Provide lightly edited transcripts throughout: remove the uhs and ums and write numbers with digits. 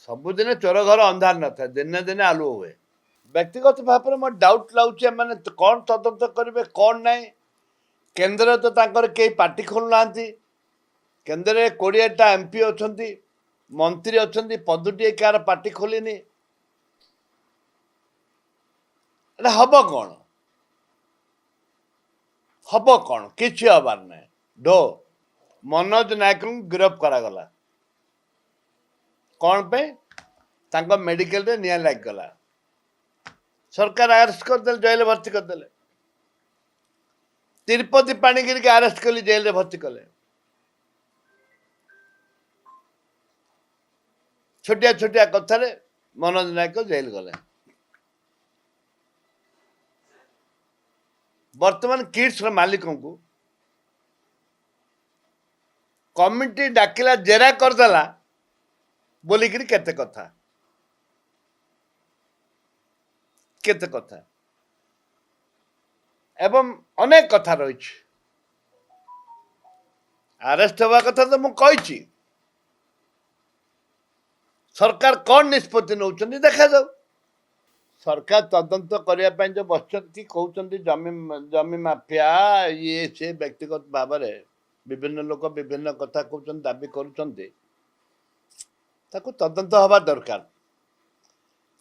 ସବୁदिନେ ଚୋର ଘର ଅନ୍ଧାର ନଥାଏ, ଦିନେ ଦିନେ ଆଲୁଅ ହୁଏ। ବ୍ୟକ୍ତିଗତ ଭାବରେ ମୋର ଡାଉଟ୍ ଲାଗୁଛି ଏମାନେ କ'ଣ ତଦନ୍ତ କରିବେ କ'ଣ ନାହିଁ। କେନ୍ଦ୍ରରେ ତ ତାଙ୍କର କେହି ପାର୍ଟି ଖୋଲୁନାହାନ୍ତି। କେନ୍ଦ୍ରରେ 20ଟା MP ଅଛନ୍ତି, ମନ୍ତ୍ରୀ ଅଛନ୍ତି, ପଦଟିଏ କାହାର ପାର୍ଟି ଖୋଲିନି। ଏଟା ହବ କ'ଣ? ହବ କ'ଣ? କିଛି ହବାର ନାହିଁ। ଢୋ ମନୋଜ ନାୟକଙ୍କୁ ଗିରଫ କରାଗଲା କ'ଣ ପାଇଁ? ତାଙ୍କ ମେଡିକାଲରେ ନିଆଁ ଲାଗିଗଲା, ସରକାର ଆରେଷ୍ଟ କରିଦେଲେ, ଜେଲରେ ଭର୍ତ୍ତି କରିଦେଲେ। ତିରୁପତି ପାଣିଗ୍ରୀକି ଆରେଷ୍ଟ କଲି, ଜେଲରେ ଭର୍ତ୍ତି କଲେ। ଛୋଟିଆ ଛୋଟିଆ କଥାରେ ମନୋଜ ନାୟକ ଜେଲ ଗଲେ। ବର୍ତ୍ତମାନ କିଡ୍ସର ମାଲିକଙ୍କୁ କମିଟି ଡାକିଲା, ଜେରା କରିଦେଲା ବୋଲିକିରି କେତେ କଥା ଏବଂ ଅନେକ କଥା ରହିଛି। ଆରେଷ୍ଟ ହେବା କଥା ତ ମୁଁ କହିଛି, ସରକାର କ'ଣ ନିଷ୍ପତ୍ତି ନେଉଛନ୍ତି ଦେଖାଯାଉ। ସରକାର ତଦନ୍ତ କରିବା ପାଇଁ ଯୋଉ ବସିଛନ୍ତି, କହୁଛନ୍ତି ଜମି ମାଫିଆ ଇଏ ସେ, ବ୍ୟକ୍ତିଗତ ଭାବରେ ବିଭିନ୍ନ ଲୋକ ବିଭିନ୍ନ କଥା କହୁଛନ୍ତି, ଦାବି କରୁଛନ୍ତି, ତାକୁ ତଦନ୍ତ ହେବା ଦରକାର।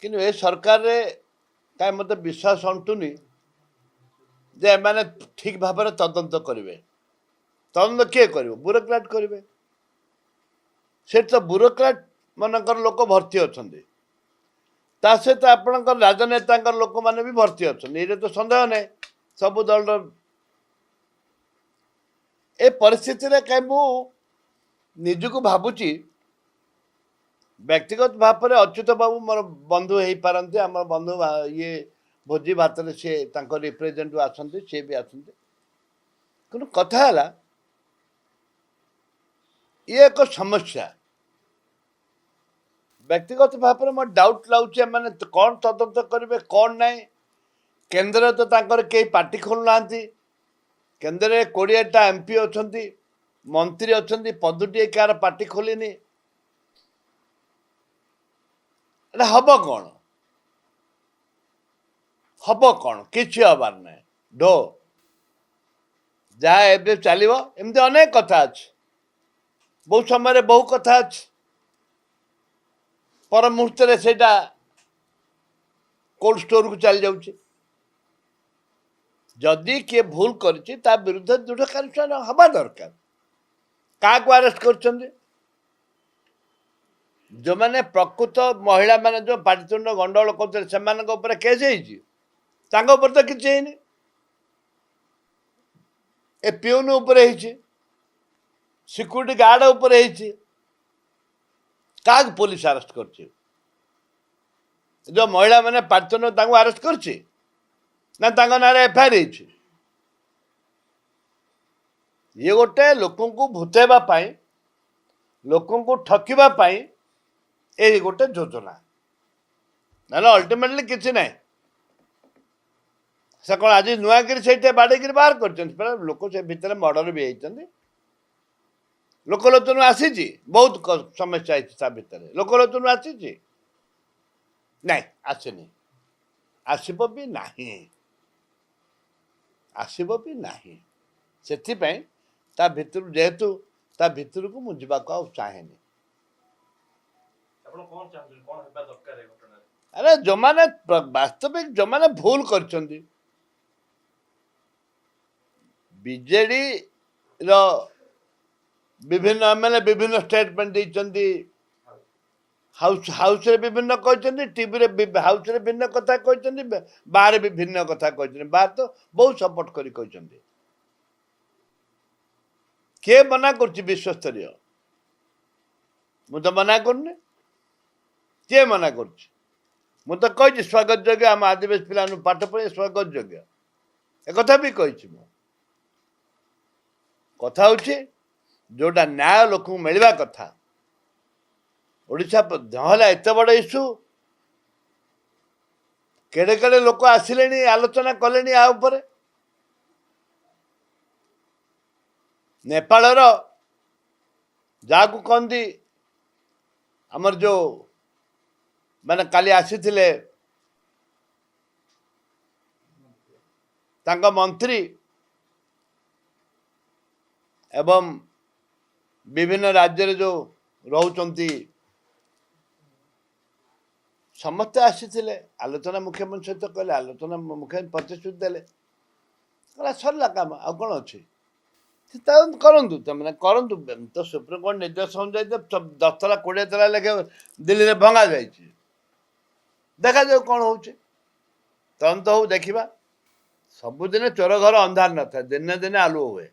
କିନ୍ତୁ ଏ ସରକାରରେ କାହିଁ ମୋତେ ବିଶ୍ୱାସ ଅଣ୍ଟୁନି ଯେ ଏମାନେ ଠିକ ଭାବରେ ତଦନ୍ତ କରିବେ। ତଦନ୍ତ କିଏ କରିବ? ବ୍ୟୁରୋକ୍ରାଟ କରିବେ। ସେଠି ତ ବ୍ୟୁରୋକ୍ରାଟ ମାନଙ୍କର ଲୋକ ଭର୍ତ୍ତି ଅଛନ୍ତି, ତା ସହିତ ଆପଣଙ୍କର ରାଜନେତାଙ୍କର ଲୋକମାନେ ବି ଭର୍ତ୍ତି ଅଛନ୍ତି। ଏଇଟା ତ ସନ୍ଦେହ ନାହିଁ। ସବୁ ଦଳର ଏ ପରିସ୍ଥିତିରେ କାହିଁ ମୁଁ ନିଜକୁ ଭାବୁଛି, ବ୍ୟକ୍ତିଗତ ଭାବରେ ଅଚ୍ୟୁତ ବାବୁ ମୋର ବନ୍ଧୁ ହେଇପାରନ୍ତି। ଆମର ବନ୍ଧୁ ଇଏ ଭୋଜି ଭାତରେ ସିଏ ତାଙ୍କ ରିପ୍ରେଜେଣ୍ଟେଟିଭ ଆସନ୍ତି, ସିଏ ବି ଆସନ୍ତି। କିନ୍ତୁ କଥା ହେଲା, ଇଏ ଏକ ସମସ୍ୟା। ବ୍ୟକ୍ତିଗତ ଭାବରେ ମୋର ଡାଉଟ୍ ଲାଗୁଛି ଏମାନେ କ'ଣ ତଦନ୍ତ କରିବେ କ'ଣ ନାହିଁ। କେନ୍ଦ୍ରରେ ତ ତାଙ୍କର କେହି ପାର୍ଟି ଖୋଲୁନାହାନ୍ତି। କେନ୍ଦ୍ରରେ 20ଟା MP ଅଛନ୍ତି, ମନ୍ତ୍ରୀ ଅଛନ୍ତି, ପଦଟିଏ କାହାର ପାର୍ଟି ଖୋଲିନି। ଏଟା ହବ କ'ଣ? ହବ କ'ଣ? କିଛି ହବାର ନାହିଁ। ଢୋ ଯାହା ଏବେ ଚାଲିବ, ଏମିତି ଅନେକ କଥା ଅଛି। ବହୁ ସମୟରେ ବହୁ କଥା ଅଛି, ପର ମୁହୂର୍ତ୍ତରେ ସେଇଟା କୋଲ୍ଡ ଷ୍ଟୋରକୁ ଚାଲି ଯାଉଛି। ଯଦି କିଏ ଭୁଲ କରିଛି ତା ବିରୁଦ୍ଧରେ ଦୃଢ଼ କାର୍ଯ୍ୟାନୁଷ୍ଠାନ ହେବା ଦରକାର। କାହାକୁ ଆରେଷ୍ଟ କରୁଛନ୍ତି? ଯେଉଁମାନେ ପ୍ରକୃତ ମହିଳାମାନେ ଯେଉଁ ପାଟିତୁଣ୍ଡ ଗଣ୍ଡଗୋଳ କରୁଥିଲେ ସେମାନଙ୍କ ଉପରେ କେସ୍ ହେଇଛି, ତାଙ୍କ ଉପରେ ତ କିଛି ହେଇନି। ଏ ପିଉନ ଉପରେ ହେଇଛି, ସିକ୍ୟୁରିଟି ଗାର୍ଡ ଉପରେ ହେଇଛି। କାହାକୁ ପୋଲିସ ଆରେଷ୍ଟ କରୁଛି? ଯେଉଁ ମହିଳାମାନେ ପାଟିତୁଣ୍ଡ ତାଙ୍କୁ ଆରେଷ୍ଟ କରୁଛି ନା ତାଙ୍କ ନାଁରେ FIR ହେଇଛି? ଇଏ ଗୋଟେ ଲୋକଙ୍କୁ ଭୂତେଇବା ପାଇଁ, ଲୋକଙ୍କୁ ଠକିବା ପାଇଁ ଏହି ଗୋଟେ ଯୋଜନା, ନହେଲେ ଅଲ୍ଟିମେଟଲି କିଛି ନାହିଁ। ସେ କ'ଣ ଆଜି ନୂଆକିରି ସେଇଠି ବାଡ଼େଇକିରି ବାହାର କରିଛନ୍ତି? ଲୋକ ସେ ଭିତରେ ମର୍ଡର ବି ହେଇଛନ୍ତି। ଲୋକଲୋଚନ ଆସିଛି, ବହୁତ ସମସ୍ୟା ହେଇଛି ତା ଭିତରେ। ଲୋକଲୋଚନ ଆସିଛି? ନାଇଁ, ଆସିନି, ଆସିବ ବି ନାହିଁ, ଆସିବ ବି ନାହିଁ। ସେଥିପାଇଁ ତା ଭିତରୁ, ଯେହେତୁ ତା ଭିତରକୁ ମୁଁ ଯିବାକୁ ଆଉ ଚାହେଁନି। ଆରେ ଯେଉଁମାନେ ବାସ୍ତବିକ ଯେଉଁମାନେ ଭୁଲ କରିଛନ୍ତି, ବିଜେଡିର ବିଭିନ୍ନ MLA ବିଭିନ୍ନ ଷ୍ଟେଟମେଣ୍ଟ ଦେଇଛନ୍ତି, ହାଉସରେ ବିଭିନ୍ନ କହିଛନ୍ତି, ଟିଭିରେ ହାଉସରେ ଭିନ୍ନ କଥା କହିଛନ୍ତି, ବାହାରେ ବି ଭିନ୍ନ କଥା କହିଛନ୍ତି। ବାହାର ତ ବହୁତ ସପୋର୍ଟ କରି କହିଛନ୍ତି। କିଏ ମନା କରୁଛି? ବିଶ୍ୱସ୍ତରୀୟ ମୁଁ ତ ମନା କରୁନି। କିଏ ମନା କରୁଛି? ମୁଁ ତ କହିଛି ସ୍ୱାଗତ ଯୋଗ୍ୟ। ଆମ ଆଦିବାସୀ ପିଲାମାନଙ୍କୁ ପାଠ ପଢ଼ି ସ୍ୱାଗତ ଯୋଗ୍ୟ, ଏକଥା ବି କହିଛି। ମୁଁ କଥା ହେଉଛି ଯୋଉଟା ନ୍ୟାୟ ଲୋକଙ୍କୁ ମିଳିବା କଥା। ଓଡ଼ିଶା ନହେଲେ ଏତେ ବଡ଼ ଇସ୍ୟୁ, କେଡ଼େ କେଡ଼େ ଲୋକ ଆସିଲେଣି, ଆଲୋଚନା କଲେଣି ଆ ଉପରେ। ନେପାଳର ଯାହାକୁ କହନ୍ତି ଆମର ଯେଉଁ ମାନେ କାଲି ଆସିଥିଲେ ତାଙ୍କ ମନ୍ତ୍ରୀ ଏବଂ ବିଭିନ୍ନ ରାଜ୍ୟରେ ଯେଉଁ ରହୁଛନ୍ତି ସମସ୍ତେ ଆସିଥିଲେ ଆଲୋଚନା ମୁଖ୍ୟମନ୍ତ୍ରୀ ସହିତ କଲେ ଆଲୋଚନା ମୁଖ୍ୟମନ୍ତ୍ରୀ ପ୍ରତିଶ୍ରୁତି ଦେଲେ କହିଲା ସରିଲା କାମ ଆଉ କ'ଣ ଅଛି କରନ୍ତୁ ତାମାନେ କରନ୍ତୁ ତ ସୁପ୍ରିମକୋର୍ଟ ନିର୍ଦ୍ଦେଶ ଅନୁଯାୟୀ 10 ତଲା 20 ତଲା ଲେଖେ ଦିଲ୍ଲୀରେ ଭଙ୍ଗା ଯାଇଛି ଦେଖାଯାଉ କ'ଣ ହେଉଛି ତଦନ୍ତ ହଉ ଦେଖିବା ସବୁଦିନେ ଚୋର ଘର ଅନ୍ଧାର ନଥାଏ ଦିନେ ଦିନେ ଆଲୁଅ ହୁଏ